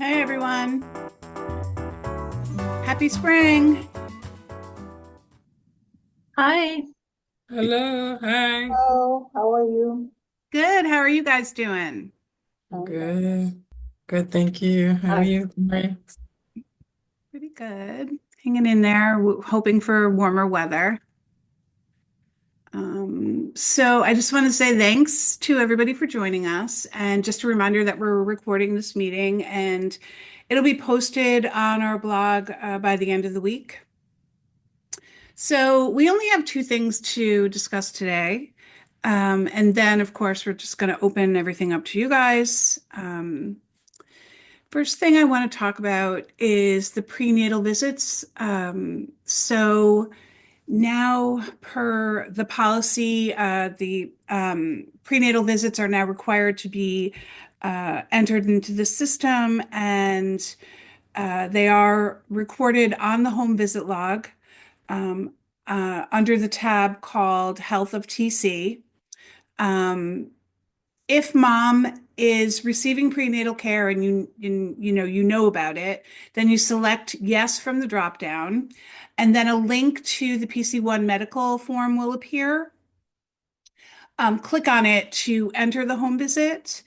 Hey everyone. Happy spring. Hi, Hello, hi. hello, how are you? Good. How are you guys doing? Okay. Good. Good, thank you. How are Hi. you? Mary? Pretty good. Hanging in there, hoping for warmer weather. So I just want to say thanks to everybody for joining us. And just a reminder that we're recording this meeting and it'll be posted on our blog by the end of the week. So we only have two things to discuss today. And then, of course, we're just going to open everything up to you guys. First thing I want to talk about is the prenatal visits. So now, per the policy, the prenatal visits are now required to be entered into the system, and they are recorded on the home visit log um, under the tab called Health of TC. Um, if mom is receiving prenatal care and you know about it, then you select yes from the drop down, and then a link to the PC1 medical form will appear. Click on it to enter the home visit.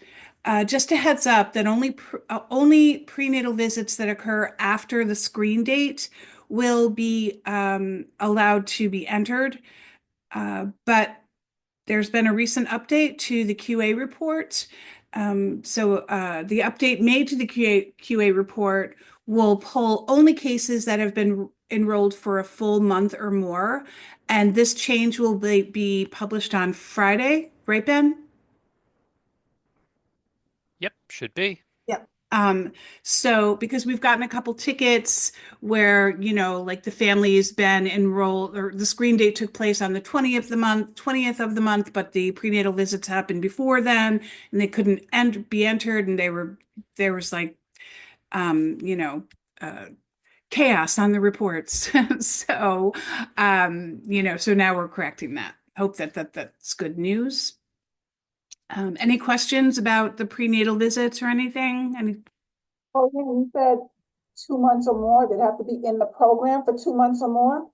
Just a heads up that only prenatal visits that occur after the screen date will be allowed to be entered. But there's been a recent update to the QA report. So the update made to the QA report will pull only cases that have been enrolled for a full month or more. And this change will be published on Friday, right, Ben? Yep, should be. Yep. So because we've gotten a couple tickets where, like the family's been enrolled or the screen date took place on the 20th of the month, but the prenatal visits happened before then and they couldn't be entered and there was like, um, you know, uh, chaos on the reports. So now we're correcting that. Hope that's good news. Any questions about the prenatal visits or anything? Oh, yeah, you said 2 months or more, they'd have to be in the program for 2 months or more?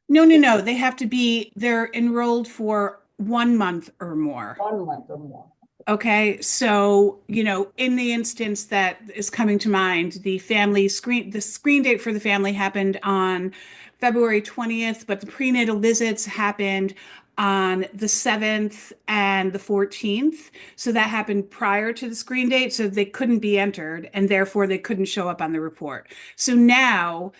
No, no, no. They're enrolled for 1 month or more. 1 month or more. Okay. So, in the instance that is coming to mind, the screen date for the family happened on February 20th, but the prenatal visits happened on the 7th and the 14th. So that happened prior to the screen date. So they couldn't be entered and therefore they couldn't show up on the report. So now,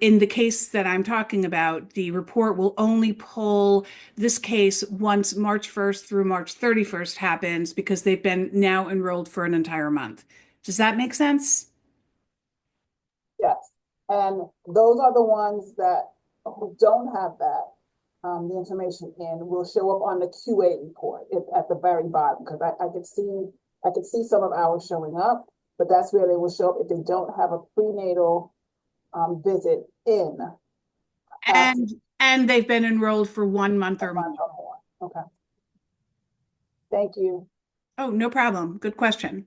in the case that I'm talking about, the report will only pull this case once March 1st through March 31st happens because they've been now enrolled for an entire month. Does that make sense? Yes. And those are the ones that who don't have that, the information in will show up on the QA report at the very bottom, because I could see some of ours showing up, but that's where they will show up if they don't have a prenatal visit in after And they've been enrolled for 1 month a or more. month or more. Okay, thank you. Oh, no problem. Good question.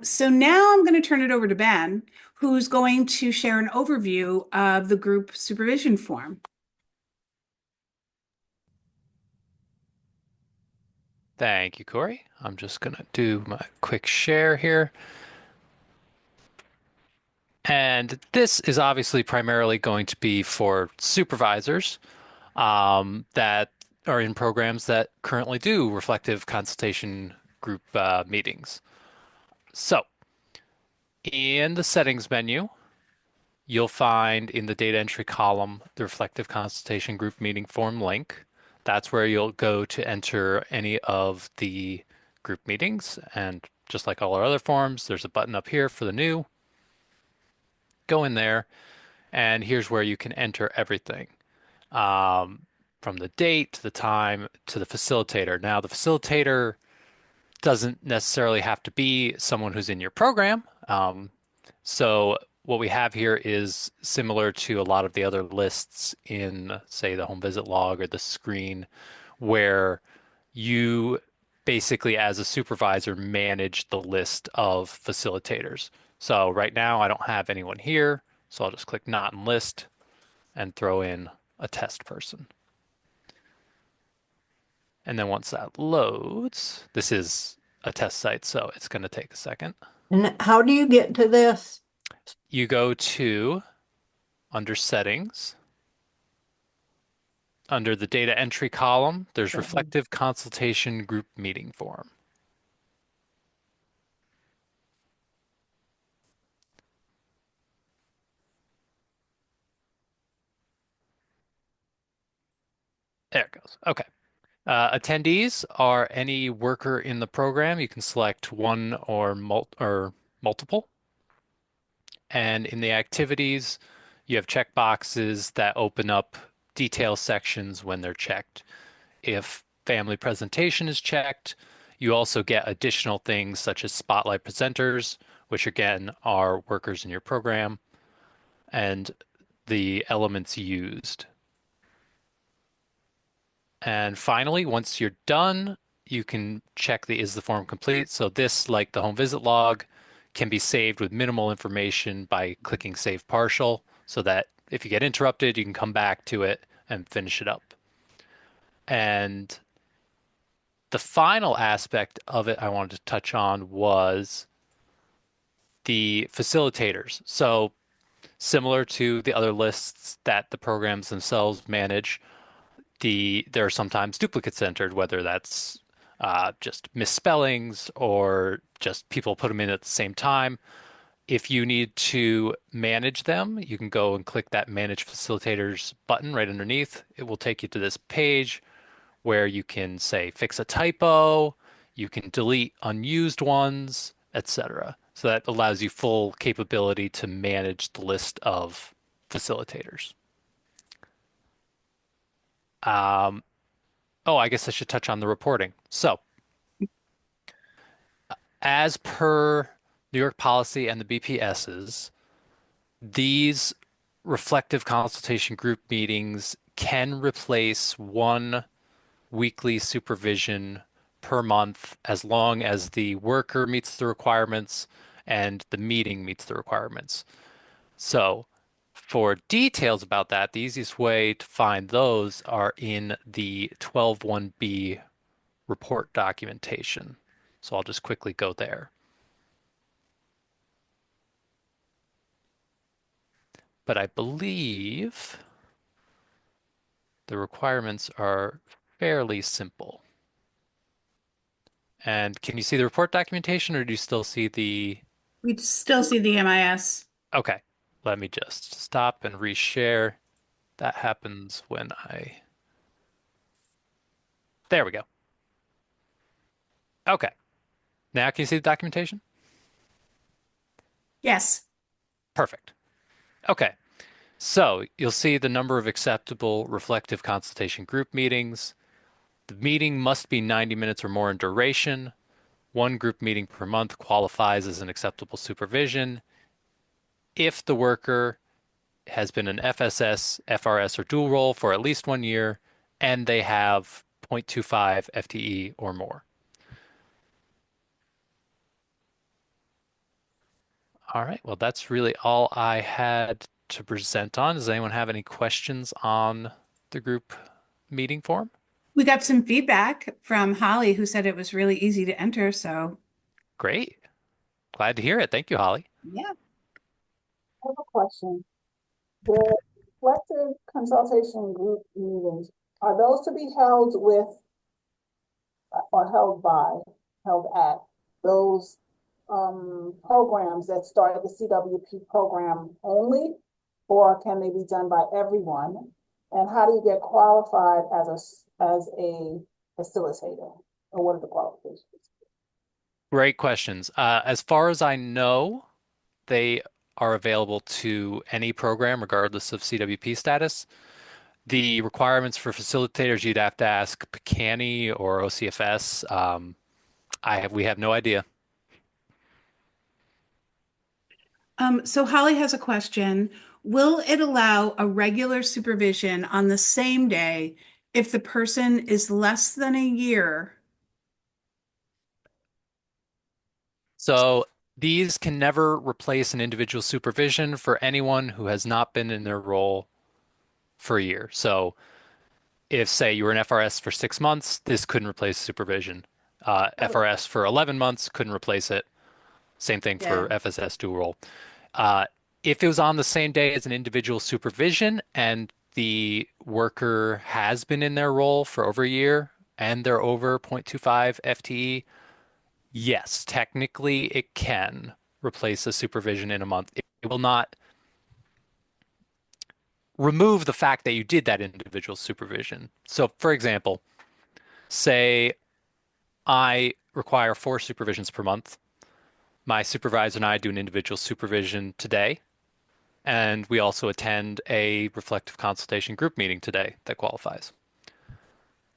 So now I'm going to turn it over to Ben, who's going to share an overview of the group supervision form. Thank you, Corey. I'm just gonna do my quick share here. And this is obviously primarily going to be for supervisors that are in programs that currently do reflective consultation group meetings. So, in the settings menu, you'll find in the data entry column the reflective consultation group meeting form link. That's where you'll go to enter any of the group meetings. And just like all our other forms, there's a button up here for the new. Go in there, and here's where you can enter everything um, from the date to the time to the facilitator. Now, the facilitator doesn't necessarily have to be someone who's in your program. So what we have here is similar to a lot of the other lists in, say, the home visit log or the screen, where you basically, as a supervisor, manage the list of facilitators. So right now I don't have anyone here, so I'll just click not in list and throw in a test person. And then once that loads, this is a test site, so it's going to take a second. And how do you get to this? You go to under settings, under the data entry column, there's reflective consultation group meeting form. There it goes. Okay. Attendees are any worker in the program. You can select one or multiple. And in the activities, you have checkboxes that open up detail sections when they're checked. If family presentation is checked, you also get additional things such as spotlight presenters, which again are workers in your program, and the elements used. And finally, once you're done, you can check the is the form complete. So this, like the home visit log, can be saved with minimal information by clicking save partial so that if you get interrupted, you can come back to it and finish it up. And the final aspect of it I wanted to touch on was the facilitators. So similar to the other lists that the programs themselves manage, there are sometimes duplicates entered, whether that's just misspellings or just people put them in at the same time. If you need to manage them, you can go and click that Manage Facilitators button right underneath. It will take you to this page where you can say fix a typo, you can delete unused ones, etc. So that allows you full capability to manage the list of facilitators. Um, Oh, I guess I should touch on the reporting. So, as per New York policy and the BPSs, these reflective consultation group meetings can replace one weekly supervision per month as long as the worker meets the requirements and the meeting meets the requirements. So, for details about that, the easiest way to find those are in the 12.1b report documentation. So I'll just quickly go there. But I believe the requirements are fairly simple. And can you see the report documentation or do you still see the... We still see the MIS. Okay, let me just stop and reshare. That happens when I... There we go. Okay, now can you see the documentation? Yes. Perfect. Okay, so you'll see the number of acceptable reflective consultation group meetings. The meeting must be 90 minutes or more in duration. One group meeting per month qualifies as an acceptable supervision if the worker has been an FSS, FRS, or dual role for at least 1 year and they have 0.25 FTE or more. All right, well, that's really all I had to present on. Does anyone have any questions on the group meeting form? We got some feedback from Holly, who said it was really easy to enter. So, Great. Glad to hear it. Thank you, Holly. yeah. I have a question. The collective consultation group meetings, are those to be held with or held at those programs that started the CWP program only, or can they be done by everyone? And how do you get qualified as a facilitator? Or what are the qualifications? Great questions. As far as I know, they are available to any program, regardless of CWP status. The requirements for facilitators, you'd have to ask PCANI or OCFS. We have no idea. So Holly has a question. Will it allow a regular supervision on the same day if the person is less than a year? So These can never replace an individual supervision for anyone who has not been in their role for a year. So if, say, you were an FRS for 6 months, this couldn't replace supervision. Oh, FRS for 11 months couldn't replace it. Same thing yeah. for FSS dual role. Uh, if it was on the same day as an individual supervision and the worker has been in their role for over a year and they're over 0.25 FTE, yes, technically it can replace a supervision in a month. It will not remove the fact that you did that individual supervision. So, for example, say I require 4 supervisions per month. My supervisor and I do an individual supervision today, and we also attend a reflective consultation group meeting today that qualifies.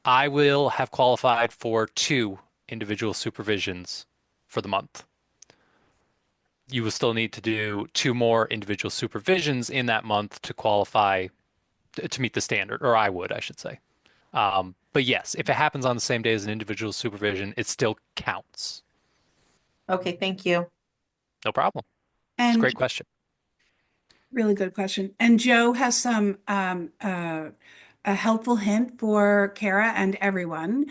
I will have qualified for 2 individual supervisions for the month. You will still need to do 2 more individual supervisions in that month to qualify to meet the standard, or I would, I should say. But yes, if it happens on the same day as an individual supervision, it still counts. Okay, thank you. No problem. It's a And great question. really good question. And Joe has some a helpful hint for Kara and everyone.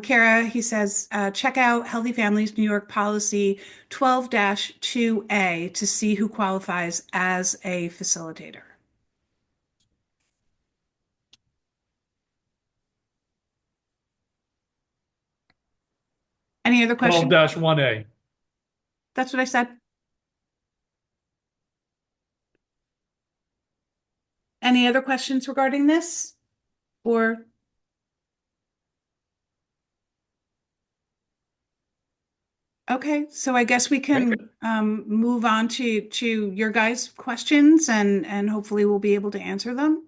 Kara, he says, check out Healthy Families New York Policy 12-2A to see who qualifies as a facilitator. Any other questions? 12-1A. That's what I said. Any other questions regarding this? Or okay, so I guess we Very good. can move on to your guys' questions and hopefully we'll be able to answer them.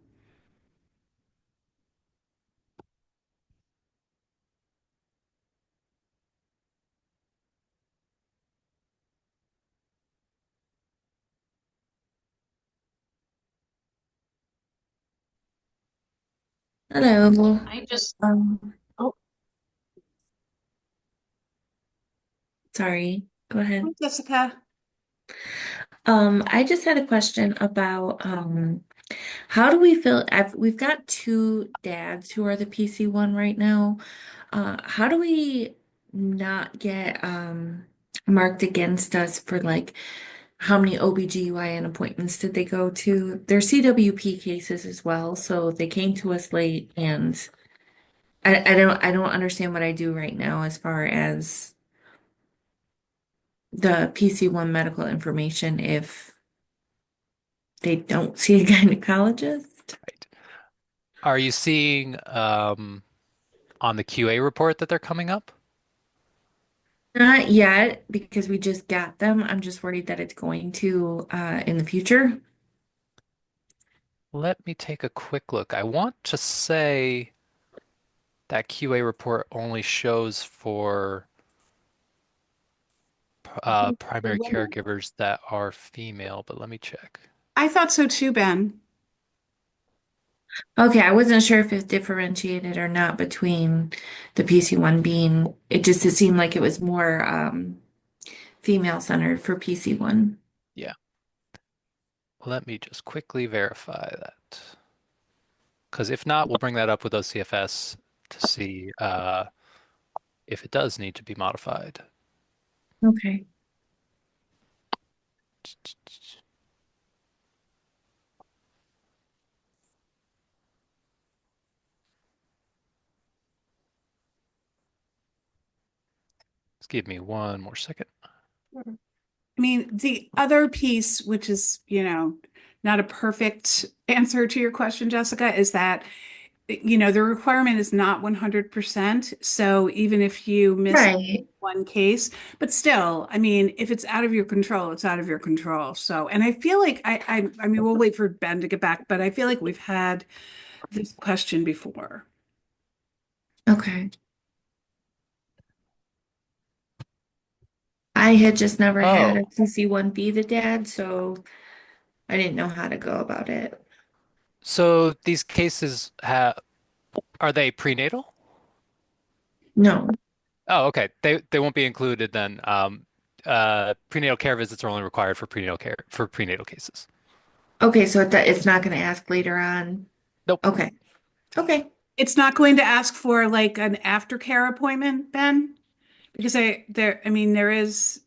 Hello. I just, Oh, sorry. Go Hi, ahead. Jessica. I just had a question about how do we feel we've got two dads who are the PC1 right now. How do we not get marked against us for like how many OBGYN appointments did they go to? They're CWP cases as well, so they came to us late and I don't understand what I do right now as far as the PC1 medical information if they don't see a gynecologist. Right. Are you seeing on the QA report that they're coming up? Not yet, because we just got them. I'm just worried that it's going to in the future. Let me take a quick look. I want to say that QA report only shows for The primary women, caregivers that are female, but let me check. I thought so too, Ben. Okay, I wasn't sure if it differentiated or not between the PC1 being, it seemed like it was more female centered for PC1. Yeah. Let me just quickly verify that. Because if not, we'll bring that up with OCFS to see if it does need to be modified. Okay. Just give me one more second. I mean, the other piece, which is, not a perfect answer to your question, Jessica, is that, the requirement is not 100%. So even if you miss Right. one case, but still, I mean, if it's out of your control, it's out of your control. So, and I feel like I mean, we'll wait for Ben to get back, but I feel like we've had this question before. Okay. I had just never had a Oh, PC1 be the dad, so I didn't know how to go about it. so these cases have are they prenatal? No. Oh, okay. They won't be included then. prenatal care visits are only required for prenatal cases. Okay, so it's not going to ask later on. Nope. Okay. Okay. It's not going to ask for like an aftercare appointment, Ben? Because I mean, there is,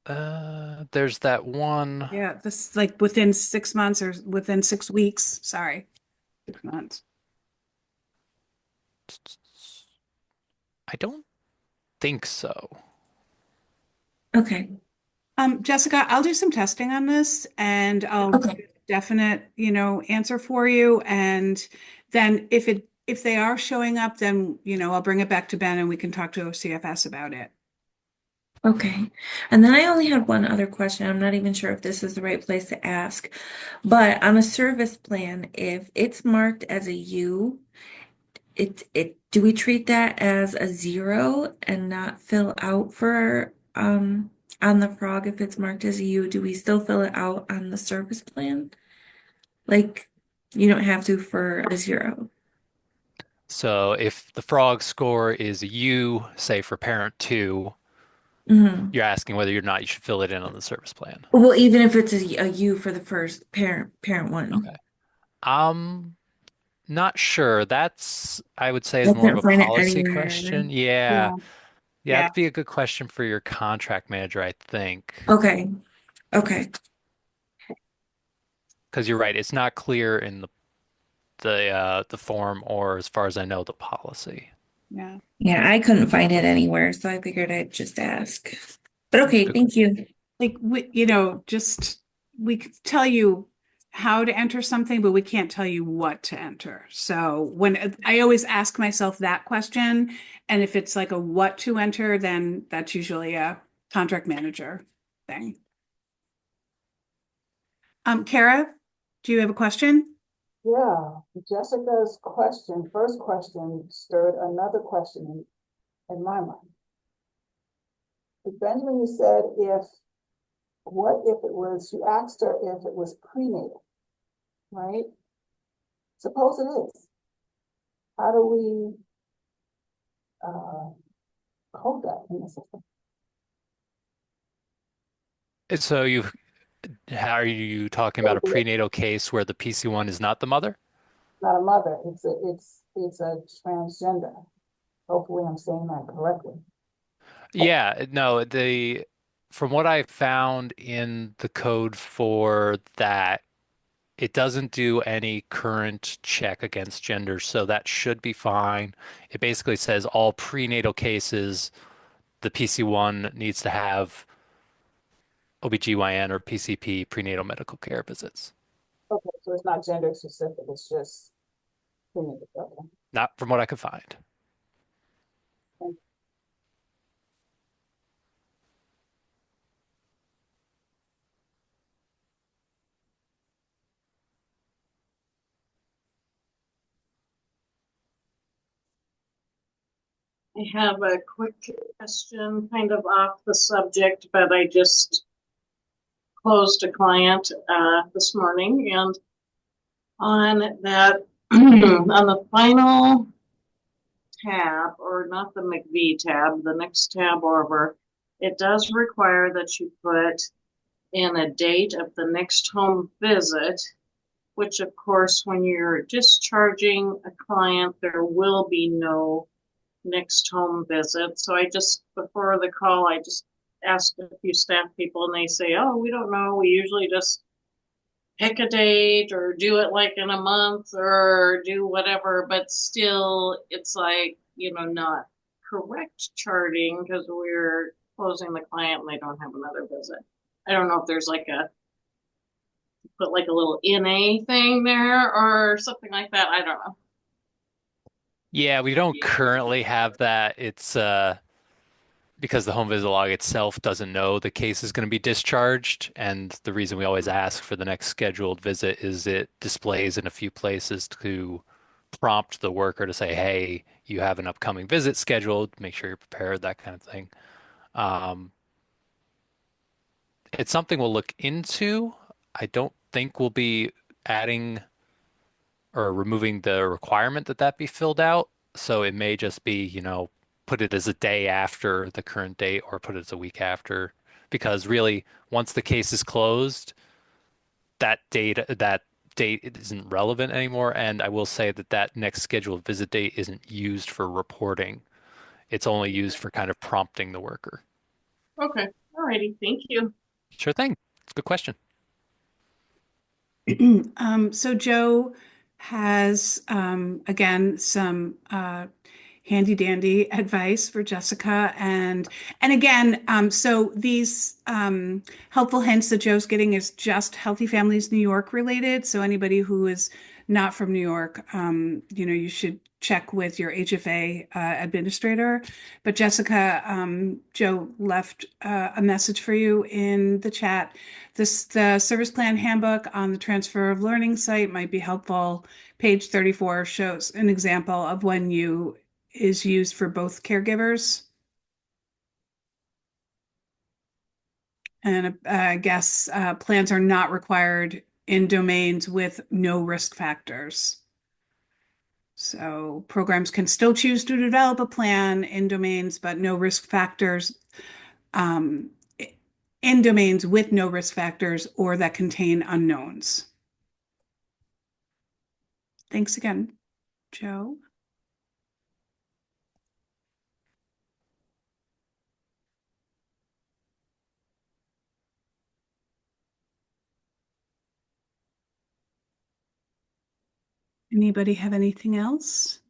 There's that one. yeah, this like within 6 months or within 6 weeks. Sorry, 6 months. I don't think so. Okay. Jessica, I'll do some testing on this and I'll Okay. get a definite, answer for you. And then if they are showing up, then, I'll bring it back to Ben and we can talk to CFS about it. Okay. And then I only had one other question. I'm not even sure if this is the right place to ask. But on a service plan, if it's marked as a U, do we treat that as a zero and not fill out for on the frog if it's marked as a U? Do we still fill it out on the service plan? Like you don't have to for a zero. So if the frog score is a U, say for parent two, Hmm. you're asking whether or not you should fill it in on the service plan. Well, even if it's a U for the first parent one. Okay. Um, Not sure. I would say, I is more of couldn't a find it policy anywhere. question. Yeah. Yeah, Yeah, yeah, that'd be a good question for your contract manager, I think. Okay. Okay. Because you're right, it's not clear in the form or as far as I know, the policy. yeah. Yeah, I couldn't find it anywhere, so I figured I'd just ask. But That's a okay, good thank question. you. Like just we could tell you how to enter something, but we can't tell you what to enter. So when I always ask myself that question, and if it's like a what to enter, then that's usually a contract manager thing. Kara, do you have a question? Yeah, Jessica's first question stirred another question in my mind. Benjamin, you said what if it was, you asked her if it was prenatal, right? Suppose it is. How do we code that in the system? And so are you talking about a prenatal case where the PC1 is not the mother? Not a mother, it's a transgender. Hopefully I'm saying that correctly. Yeah, no, from what I found in the code for that, it doesn't do any current check against gender, so that should be fine. It basically says all prenatal cases, the PC1 needs to have OBGYN or PCP prenatal medical care visits. Okay, so it's not gender specific, it's just prenatal. Okay. Not from what I could find. Thank I have a quick question, kind of off the subject, but I just closed a client this morning, and on that, on the final tab, or not the McV tab, the next tab over, it does require that you put in a date of the next home visit, which of course, when you're discharging a client, there will be no next home visit. So before the call, I just asked a few staff people and they say, oh, we don't know. We usually just pick a date or do it like in a month or do whatever, but still it's like, not correct charting because we're closing the client and they don't have another visit. I don't know if there's put like a little NA thing there or something like that. I don't know. Yeah, we don't currently have that. It's because the home visit log itself doesn't know the case is going to be discharged. And the reason we always ask for the next scheduled visit is it displays in a few places to prompt the worker to say, hey, you have an upcoming visit scheduled. Make sure you're prepared, that kind of thing. Um, it's something we'll look into. I don't think we'll be adding or removing the requirement that that be filled out. So it may just be, put it as a day after the current date or put it as a week after, because really, once the case is closed, that date isn't relevant anymore. And I will say that that next scheduled visit date isn't used for reporting. It's only used for kind of prompting the worker. Okay, alrighty, thank you. Sure thing. It's a good question. So Joe has, again, some handy dandy advice for Jessica. And again, so these helpful hints that Joe's getting is just Healthy Families New York related. So anybody who is not from New York, you should check with your HFA administrator. But Jessica, Joe left a message for you in the chat. The service plan handbook on the transfer of learning site might be helpful. Page 34 shows an example of when you is used for both caregivers. And I guess plans are not required in domains with no risk factors. So programs can still choose to develop a plan in domains, but no risk factors um, in domains with no risk factors or that contain unknowns. Thanks again, Joe. Anybody have anything else?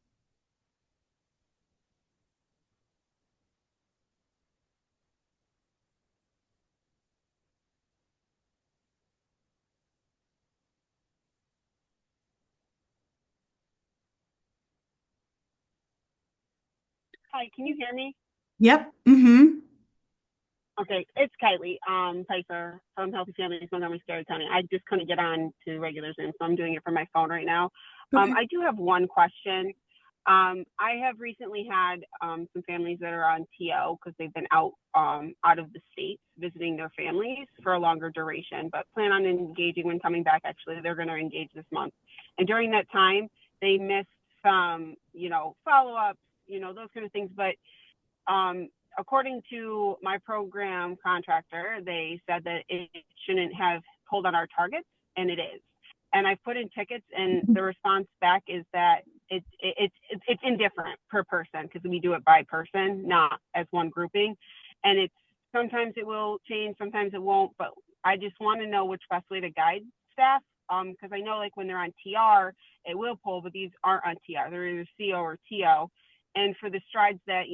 Hi, can you hear me? Yep. Mm-hmm. Okay, it's Kylie, Piper from Healthy Families, Montgomery, Starrett County. I just couldn't get on to regular Zoom, so I'm doing it from my phone right now. Okay. I do have one question. I have recently had some families that are on TO because they've been out of the state visiting their families for a longer duration, but plan on engaging when coming back. Actually, they're going to engage this month. And during that time, they missed some, follow-ups, those kind of things. But according to my program contractor, they said that it shouldn't have pulled on our targets, and it is. And I've put in tickets, and the response back is that it's indifferent per person because we do it by person, not as one grouping. And it's sometimes it will change, sometimes it won't. But I just want to know which best way to guide staff, because I know like when they're on TR, it will pull, but these aren't on TR. They're either CO or TO. And for the strides that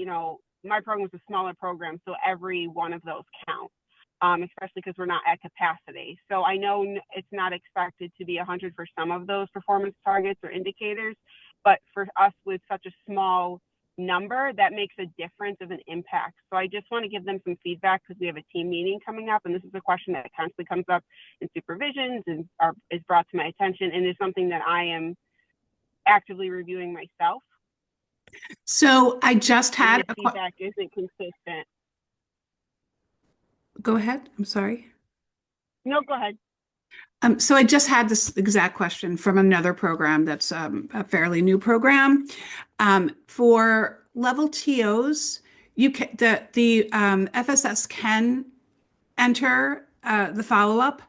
my program was a smaller program, so every one of those counts, especially because we're not at capacity. So I know it's not expected to be 100 for some of those performance targets or indicators, but for us with such a small number, that makes a difference of an impact. So I just want to give them some feedback because we have a team meeting coming up, and this is a question that constantly comes up in supervisions and is brought to my attention, and is something that I am actively reviewing myself. So I just had the feedback isn't consistent. Go ahead. I'm sorry. No, go ahead. So I just had this exact question from another program that's a fairly new program. For level TOs, you can the FSS can enter the follow-up.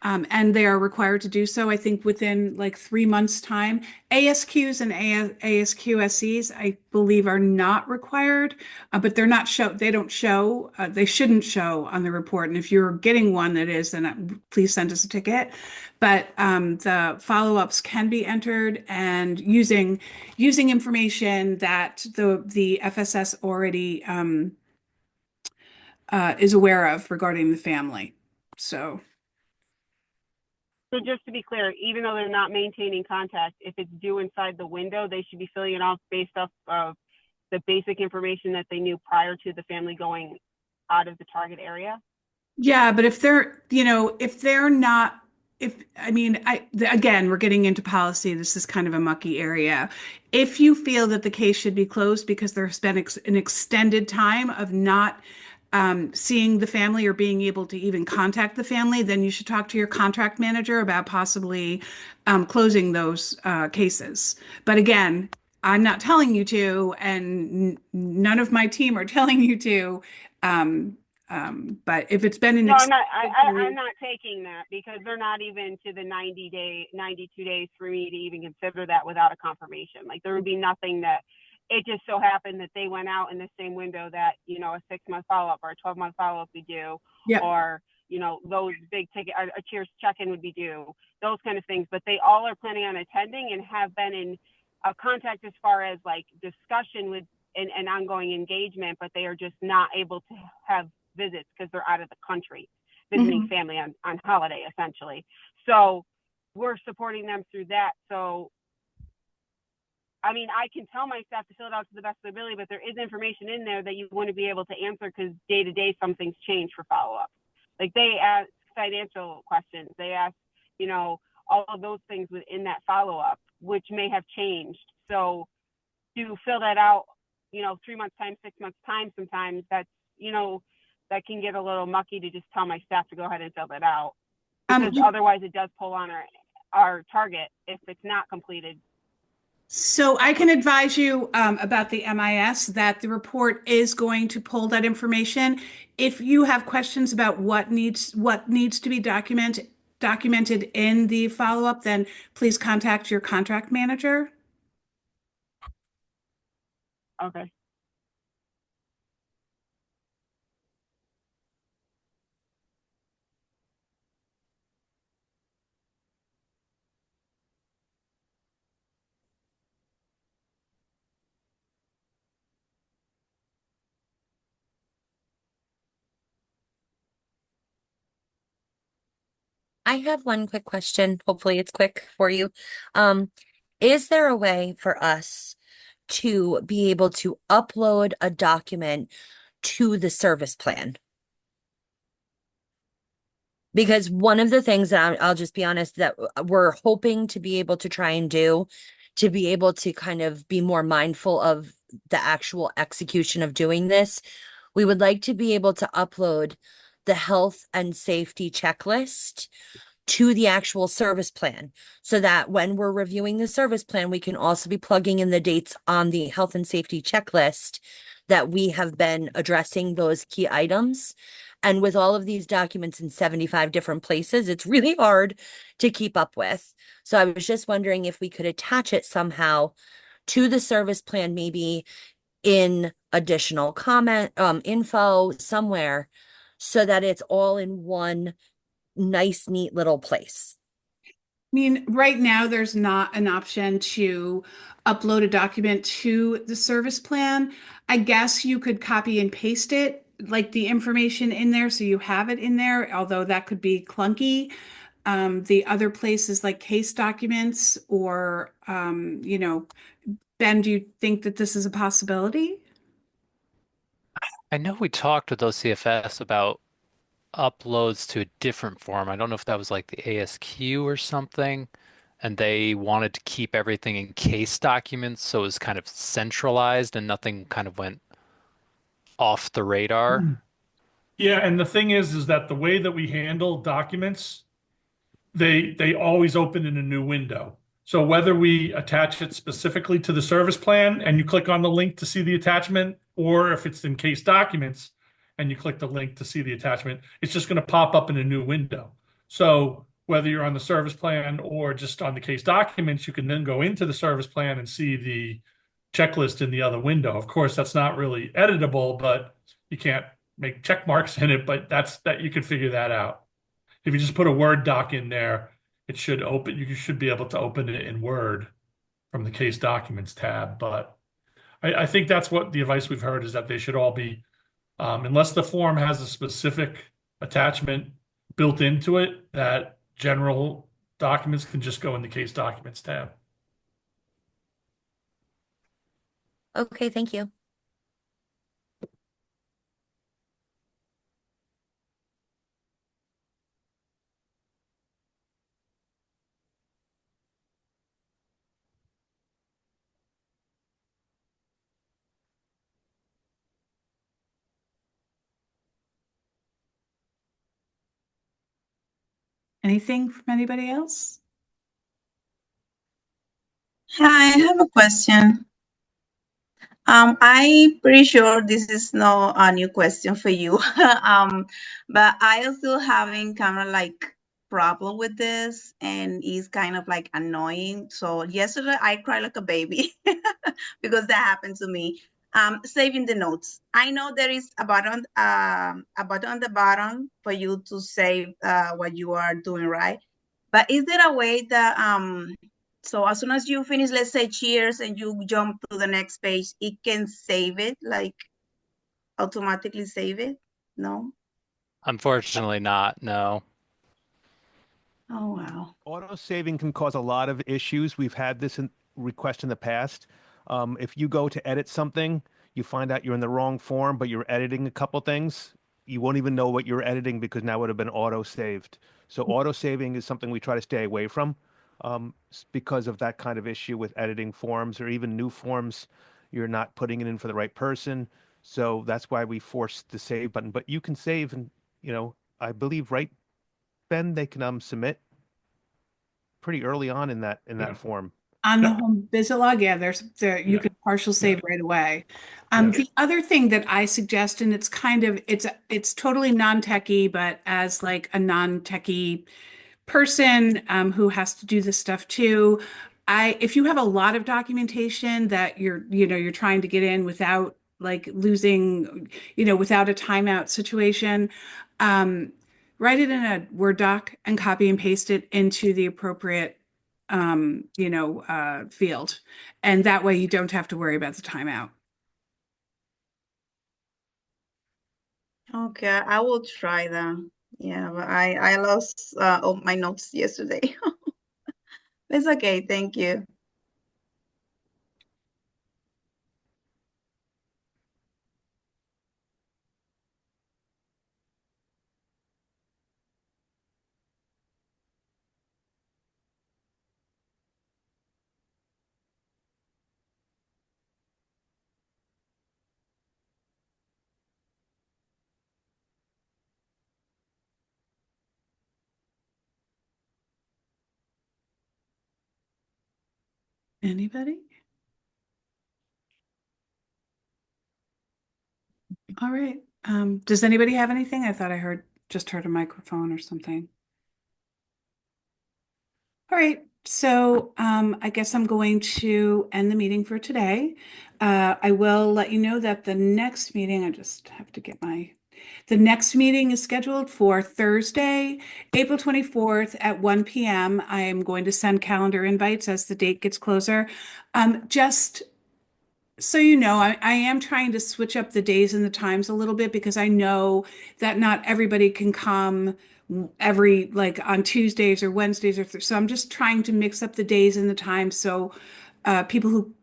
And they are required to do so, I think, within like 3 months' time. ASQs and ASQSEs, I believe, are not required, but they don't show, they shouldn't show on the report. And if you're getting one that is, then please send us a ticket. But the follow-ups can be entered and using information that the FSS already is aware of regarding the family. So just to be clear, even though they're not maintaining contact, if it's due inside the window, they should be filling it off based off of the basic information that they knew prior to the family going out of the target area. Yeah, but if they're not, again, we're getting into policy. This is kind of a mucky area. If you feel that the case should be closed because there's been an extended time of not seeing the family or being able to even contact the family, then you should talk to your contract manager about possibly closing those cases. But again, I'm not telling you to, and none of my team are telling you to. But if it's been an No, I'm not taking that because they're not even to the 92 days for me to even consider that without a confirmation. Like there would be nothing that it just so happened that they went out in the same window that, you know, a 6-month follow-up or a 12-month follow-up would do, Yeah. or, you know, those big ticket, a cheers check-in would be due, those kind of things. But they all are planning on attending and have been in contact as far as like discussion with and ongoing engagement, but they are just not able to have visits because they're out of the country visiting family on holiday essentially. So we're supporting them through that. So I mean, I can tell my staff to fill it out to the best of their ability, but there is information in there that you want to be able to answer because day to day something's changed for follow-up. Like they ask financial questions, they ask, you know, all of those things within that follow-up, which may have changed. So to fill that out, you know, 3 months time, 6 months time, sometimes that's, you know, that can get a little mucky to just tell my staff to go ahead and fill that out because otherwise it does pull on our target if it's not completed. So I can advise you about the MIS that the report is going to pull that information. If you have questions about what needs to be documented in the follow-up, then please contact your contract manager. Okay. I have one quick question. Hopefully it's quick for you. Is there a way for us to be able to upload a document to the service plan? Because one of the things that I'll just be honest that we're hoping to be able to try and do to be able to kind of be more mindful of the actual execution of doing this, we would like to be able to upload the health and safety checklist to the actual service plan so that when we're reviewing the service plan, we can also be plugging in the dates on the health and safety checklist that we have been addressing those key items. And with all of these documents in 75 different places, it's really hard to keep up with. So I was just wondering if we could attach it somehow to the service plan, maybe in additional comment, info somewhere so that it's all in one nice, neat little place. I mean, right now there's not an option to upload a document to the service plan. I guess you could copy and paste it, like the information in there, so you have it in there, although that could be clunky. The other places like case documents or, you know, Ben, do you think that this is a possibility? I know we talked with OCFS about uploads to a different form. I don't know if that was like the ASQ or something, and they wanted to keep everything in case documents so it was kind of centralized and nothing kind of went off the radar. Yeah, and the thing is that the way that we handle documents, they always open in a new window. So whether we attach it specifically to the service plan and you click on the link to see the attachment, or if it's in case documents and you click the link to see the attachment, it's just going to pop up in a new window. So whether you're on the service plan or just on the case documents, you can then go into the service plan and see the checklist in the other window. Of course, that's not really editable, but you can't make check marks in it, but that you can figure that out. If you just put a Word doc in there, it should open. You should be able to open it in Word from the case documents tab. But I think that's what the advice we've heard is that they should all be, unless the form has a specific attachment built into it, that general documents can just go in the case documents tab. Okay, thank you. Anything from anybody else? Hi, I have a question. I'm pretty sure this is not a new question for you. But I also having kind of like problem with this and it's kind of like annoying. So yesterday I cried like a baby because that happened to me. Saving the notes. I know there is a button on the bottom for you to save what you are doing, right? But is there a way that so as soon as you finish, let's say cheers, and you jump to the next page, it can save it, like automatically save it? No? Unfortunately not, no. Oh, wow. Auto saving can cause a lot of issues. We've had this request in the past. If you go to edit something, you find out you're in the wrong form, but you're editing a couple things, you won't even know what you're editing because now it would have been auto saved. So auto saving is something we try to stay away from because of that kind of issue with editing forms or even new forms. You're not putting it in for the right person. So that's why we force the save button. But you can save and, I believe, right, Ben, they can submit pretty early on in that form. On the home visit log, yeah, you can partial save right away. The other thing that I suggest, and it's totally non-techie, but as like a non-techie person who has to do this stuff too, if you have a lot of documentation that you're trying to get in without like losing, without a timeout situation, write it in a Word doc and copy and paste it into the appropriate field. And that way you don't have to worry about the timeout. Okay, I will try that. Yeah, but I lost all my notes yesterday. It's okay, thank you. Anybody? All right. Does anybody have anything? I thought I just heard a microphone or something. All right. So I guess I'm going to end the meeting for today. I will let you know that the next meeting, I just have to get the next meeting is scheduled for Thursday, April 24th at 1 p.m. I am going to send calendar invites as the date gets closer. Just so you know, I am trying to switch up the days and the times a little bit because I know that not everybody can come like on Tuesdays or Wednesdays so I'm just trying to mix up the days and the times so people who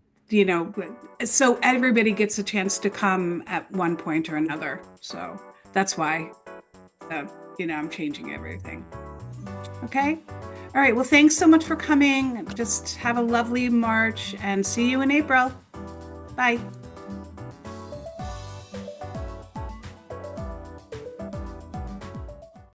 so everybody gets a chance to come at one point or another. So that's why I'm changing everything. Okay. All right. Well, thanks so much for coming. Just have a lovely March and see you in April. Bye.